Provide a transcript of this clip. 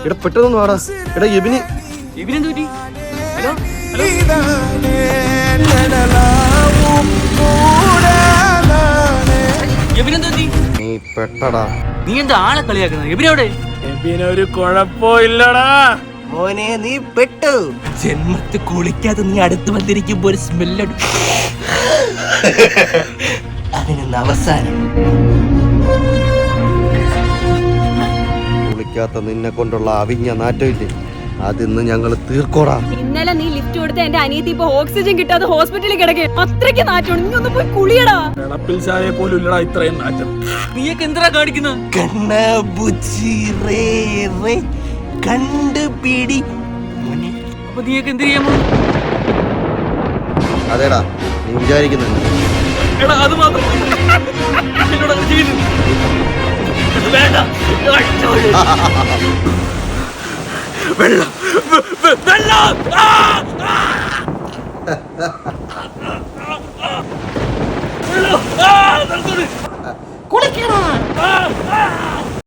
എടാ പെട്ടെന്ന് വാടാ. എടാ എബിന് എബിനെന്ത് ഹലോ എബിനെന്ത് നീ പെട്ടടാ. നീ എന്താ ആളെ കളിയാക്കുന്നത്? എബിനെവിടെ? എബിനൊരു കുഴപ്പമില്ലടാ മോനെ, നീ പെട്ടു. ജന്മത്ത് കുളിക്കാതെ നീ അടുത്ത് വന്നിരിക്കുമ്പോ ഒരു സ്മെല്ല്. അതിനൊന്ന് അവസാനം. കുളിക്കാത്ത നിന്നെ കൊണ്ടുള്ള അവിഞ്ഞ നാറ്റമില്ലേ, അതിന്ന് ഞങ്ങൾ തീർക്കോടാ. ഇന്നലെ നീ ലിഫ്റ്റ് കൊടുത്ത എന്റെ അനിയത്തി ഇപ്പൊ ഓക്സിജൻ കിട്ടാതെ ഹോസ്പിറ്റലിൽ കിടക്കേ. അത്രയ്ക്ക് നാറ്റമാണ്. നീ ഒന്ന് പോയി കുളിയടാ. വെളപ്പിൽ ചായ പോലും ഇല്ലടാ ഇത്രയും നാറ്റം. നീയൊക്കെ എന്തിനാ കാണിക്കുന്നത്? കണ്ടുപിടി. അപ്പൊ നീയൊക്കെ എന്ത് ചെയ്യാമോ? അതേടാ നീ വിചാരിക്കുന്നുണ്ട്. എടാ അത് മാത്രം എന്നോട് അത് ചെയ്തു. ഇത് വേണ്ട. വെള്ളം വെള്ളം. വെള്ളം.